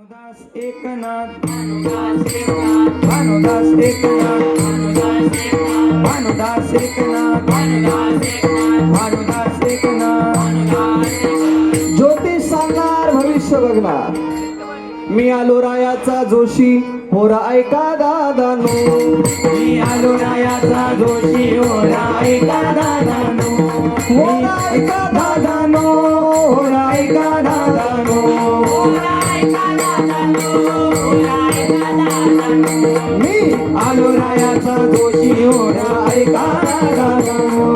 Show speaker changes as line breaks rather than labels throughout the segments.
भानुदास एकनाथ भानुदास एकनाथ भानुदास एकनाथ भानुदास एकनाथ ज्योतिष सांगणार भविष्य बघणार मी आलो रायाचा जोशी होरा ऐका दादानो मी आलो रायाचा जोशी होरा ऐका दादानो होरा ऐका दादानो होरा ऐका दादानो मी आलो रायाचा जोशी होरा ऐका दादानो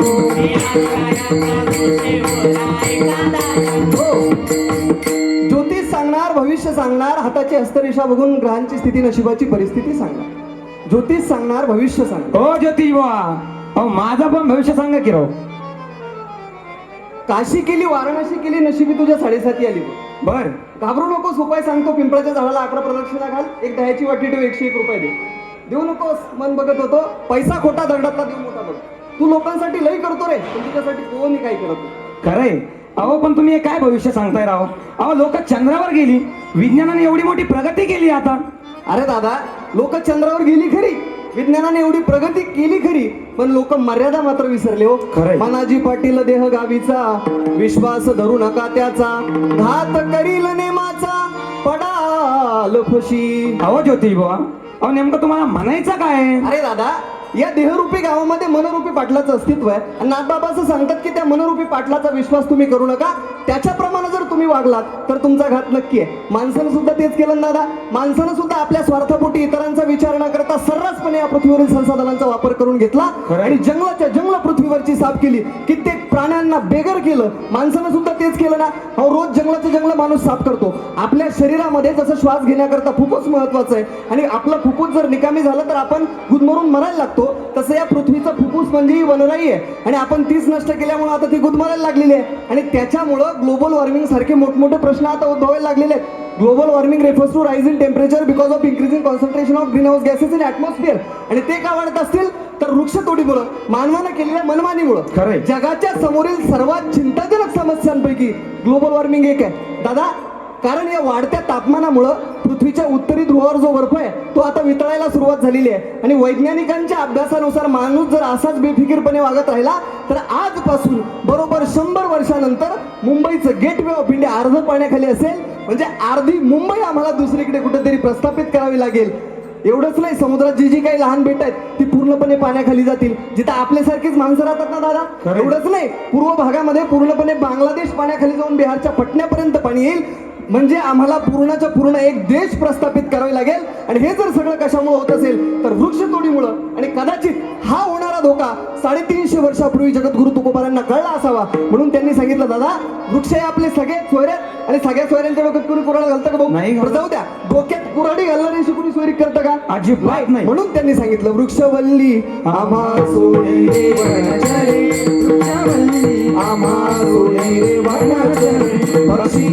ज्योतिष सांगणार भविष्य सांगणार हाताची हस्तरेषा बघून ग्रहांची स्थिती नशिबाची परिस्थिती सांगणार ज्योतिष सांगणार भविष्य सांगणार
हो ज्योतिष बुवा अहो माझं पण भविष्य सांगा की राव.
काशी केली वाराणसी केली नशिबी तुझ्या साडेसाती आली
बर
घाबरू नकोस उपाय सांगतो पिंपळाच्या झाडाला 11 प्रदक्षिणा घाल एक दह्याची वाटी ठेव 101 रुपये दे देऊ नकोस मन बघत होतो पैसा खोटा दंडातला देऊ मोठा बघ तू लोकांसाठी लई करतो रे पण तुझ्यासाठी कोणी काही करत नाही.
खरंय अहो पण तुम्ही हे काय भविष्य सांगताय राव. अहो लोक चंद्रावर गेली विज्ञानाने एवढी मोठी प्रगती केली आता.
अरे दादा लोक चंद्रावर गेली खरी विज्ञानाने एवढी प्रगती केली खरी पण लोक मर्यादा मात्र विसरले हो.
खरंय.
मनाजी पाटील देह गावीचा विश्वास धरू नका त्याचा घात करील नेमाचा पडाल खुशी.
अहो ज्योतिष बुवा अहो नेमकं तुम्हाला म्हणायचं काय आहे?
अरे दादा या देहरूपी गावामध्ये मनरूपी पाटलाचं अस्तित्व आहे आणि नाथबाबा असं सांगतात की त्या मनरूपी पाटलाचा विश्वास तुम्ही करू नका त्याच्याप्रमाणे जर तुम्ही वागलात तर तुमचा घात नक्की आहे. माणसानं सुद्धा तेच केलं दादा माणसानं सुद्धा आपल्या स्वार्थापोटी इतरांचा विचार न करता सर्रासपणे या पृथ्वीवरील संसाधनांचा वापर करून घेतला आणि जंगलाच्या जंगल पृथ्वीवरची साफ केली कित्येक प्राण्यांना बेघर केलं. माणसानं सुद्धा तेच केलं ना. अहो रोज जंगलाचे जंगल माणूस साफ करतो. आपल्या शरीरामध्ये जसं श्वास घेण्याकरता फुफ्फुस महत्वाचं आहे आणि आपलं फुफ्फुस जर निकामी झालं तर आपण गुदमरून मरायला लागतो. तसं या पृथ्वीचं फुफ्फुस म्हणजे ही वनराई आहे आणि आपण तीच नष्ट केल्यामुळे आता ती गुदमरायला लागलेली आहे आणि त्याच्यामुळं ग्लोबल वॉर्मिंग सारखे मोठमोठे प्रश्न आता उद्भवायला लागलेले आहेत. Global warming refers to rise in temperature because of increasing concentration of greenhouse gases in atmosphere आणि ते का वाढत असतील तर वृक्षतोडीमुळं मानवानं केलेल्या मनमानीमुळं.
खरंय.
जगाच्या समोरील सर्वात चिंताजनक समस्यांपैकी ग्लोबल वॉर्मिंग एक आहे दादा. कारण या वाढत्या तापमानामुळं पृथ्वीच्या उत्तरी ध्रुवावर जो बर्फ आहे तो आता वितळायला सुरुवात झालेली आहे आणि वैज्ञानिकांच्या अभ्यासानुसार माणूस जर असाच बेफिकीरपणे वागत राहिला तर आजपासून बरोबर 100 वर्षानंतर मुंबईचं गेटवे ऑफ इंडिया अर्ध पाण्याखाली असेल म्हणजे अर्धी मुंबई आम्हाला दुसरीकडे कुठेतरी प्रस्थापित करावी लागेल. एवढंच नाही समुद्रात जी जी काही लहान बेट आहेत ती पूर्णपणे पाण्याखाली जातील जिथं आपल्यासारखीच माणसं राहतात ना दादा. एवढंच नाही पूर्व भागामध्ये पूर्णपणे बांगलादेश पाण्याखाली जाऊन बिहारच्या पटण्यापर्यंत पाणी येईल म्हणजे आम्हाला पूर्णच्या पूर्ण एक देश प्रस्थापित करावे लागेल आणि हे जर सगळं कशामुळे होत असेल तर वृक्षतोडीमुळं आणि कदाचित हा होणारा धोका 350 वर्षापूर्वी जगद्गुरु तुकोबारांना कळला असावा म्हणून त्यांनी सांगितलं दादा वृक्ष हे आपले सगळे सोयऱ्यात आणि सगळ्या सोयऱ्यांच्या डोक्यात कुणी कुऱ्हाड घालतं का भाऊ?
नाही.
जाऊ द्या डोक्यात कुऱ्हाडी घालणारी कुणी सोयरी करतं का?
अजिबात नाही.
म्हणून त्यांनी सांगितलं वृक्षवल्ली आम्हा सोयी रे वनचरे वृक्षवल्ली आम्हा सोयी रे वनचरे पक्षी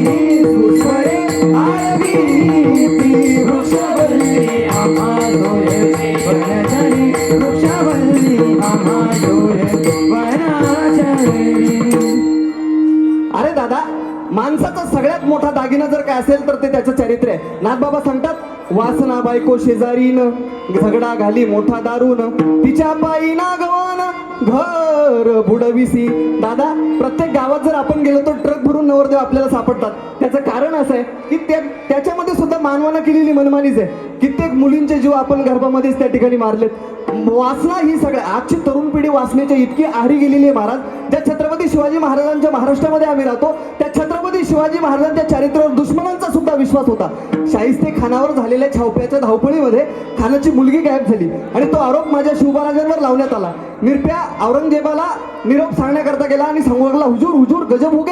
सुस्वरे आळवी ती वृक्षवल्ली आम्हा सोयी रे वनचरे वृक्षवल्ली आम्हा सोयी वनचरे. अरे दादा माणसाचा सगळ्यात मोठा दागिना जर काय असेल तर ते त्याचं चरित्र आहे. नाथबाबा सांगतात वासना बायको शेजारीन झगडा घाली मोठा दारून तिच्या पायी नागवान घर बुडविसी. दादा प्रत्येक गावात जर आपण गेलो तर ट्रक भरून नवरदेव आपल्याला सापडतात. त्याचं कारण असं आहे की त्याच्यामध्ये सुद्धा मानवानं केलेली मनमानीच आहे. कित्येक मुलींचे जीव आपण गर्भामध्येच त्या ठिकाणी मारलेत. वासना ही सगळ्या आजची तरुण पिढी वासनेच्या इतकी आहारी गेलेली आहे महाराज. ज्या छत्रपती शिवाजी महाराजांच्या महाराष्ट्रामध्ये आम्ही राहतो त्या छत्रपती शिवाजी महाराजांच्या चारित्र्यावर दुश्मनांचा सुद्धा विश्वास होता. शाहिस्ते खानावर झालेल्या छावप्याच्या धावपळीमध्ये खानाची मुलगी गायब झाली आणि तो आरोप माझ्या शिवबाराजांवर लावण्यात आला. निर्भया औरंगजेबाला निरोप सांगण्याकरता गेला आणि सांगू लागला हुजूर हुजूर गजब हो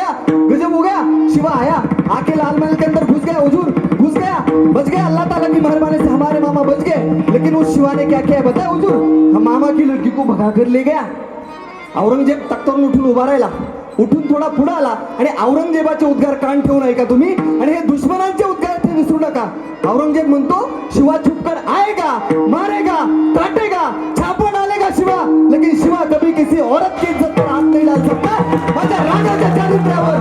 गया शिवा आया आके लाल महल के अंदर घुस गया हुजूर घुस गया बच गया अल्लाह ताला की मेहरबानी से हमारे मामा बच गए लेकिन उस शिवा ने क्या किया बताया हुजूर हम मामा की लड़की को भगा कर ले गया. औरंगजेब तख्तावरून उठून उभा राहिला उठून थोडा पुढे आला आणि औरंगजेबाचे उद्गार कान ठेवून ऐका तुम्ही आणि हे दुश्मनांचे उद्गार ते विसरू नका. औरंगजेब म्हणतो शिवा छुपकर आएगा मारेगा काटेगा छापा डालेगा शिवा लेकिन शिवा कभी किसी औरत की इज्जत पर हाथ नहीं डाल सकता. माझ्या राजाच्या चारित्र्यावर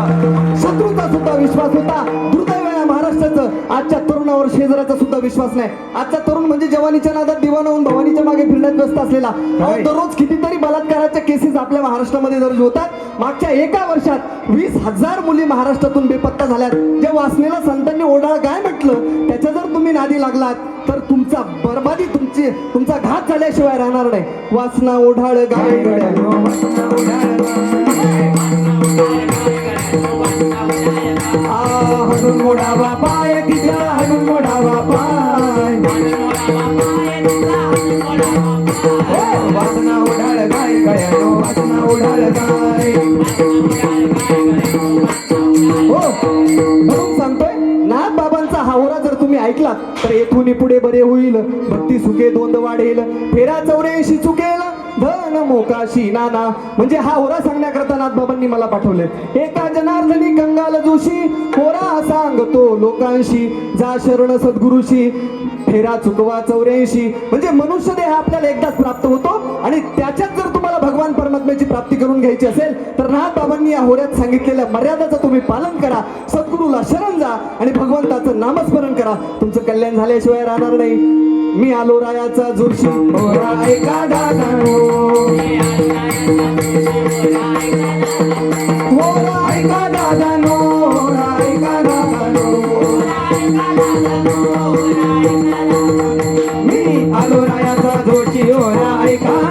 शत्रूचा सुद्धा विश्वास होता. दुर्दैव या महाराष्ट्र महाराष्ट्राचं आजच्या तरुणावर शेजाराचा सुद्धा विश्वास नाही. आजचा तरुण म्हणजे जवानीच्या नादात दिवाना होऊन भवानीच्या मागे फिरण्यात व्यस्त असलेला. अहो, दररोज कितीतरी बलात्काराच्या केसेस आपल्या महाराष्ट्रामध्ये दर्ज होतात. मागच्या एका वर्षात 20,000 मुली महाराष्ट्रातून बेपत्ता झाल्यात. ज्या वासनेला संतांनी ओढाळ काय म्हटलं त्याच्या जर तुम्ही नादी लागलात तर तुमचा बर्बादी तुमचा घात झाल्याशिवाय राहणार नाही. वासना ओढाळ गाय गड्यानो, वासना ओढाळ हनुन मोडावा पाय तिचा, हनुन मोडावा पाय, वासना ओढाळ गाय गड्यानो, वासना ओढाळ गाय. हो म्हणून सांगतोय नाथ बाबांचा हावरा जर तुम्ही ऐकलात तर येथून पुढे बरे होईल. भक्ती सुखे दोंद वाढेल, फेरा 84 चुकेल, धन मोकाशी नाना. म्हणजे हा होरा सांगण्याकरता नाथ बाबांनी मला पाठवले. एका जनार्दनी कंगाल जोशी होरा सांगतो लोकांशी, जा शरण सद्गुरुशी, फेरा चुकवा 84. म्हणजे मनुष्य देह आपल्याला एकदाच प्राप्त होतो आणि त्याच्यात जर तुम्हाला भगवान परमात्म्याची प्राप्ती करून घ्यायची असेल तर नाथ बाबांनी या होऱ्यात सांगितलेल्या मर्यादाचं तुम्ही पालन करा, सद्गुरूला शरण जा आणि भगवंताचं नामस्मरण करा. तुमचं कल्याण झाल्याशिवाय राहणार नाही. मी आलो रायाचा जोशी, होरा ऐका दादानो, होरा ऐका दादानो, होरा ऐका दादानो, मी आलो रायाचा जोशी, होरा ऐका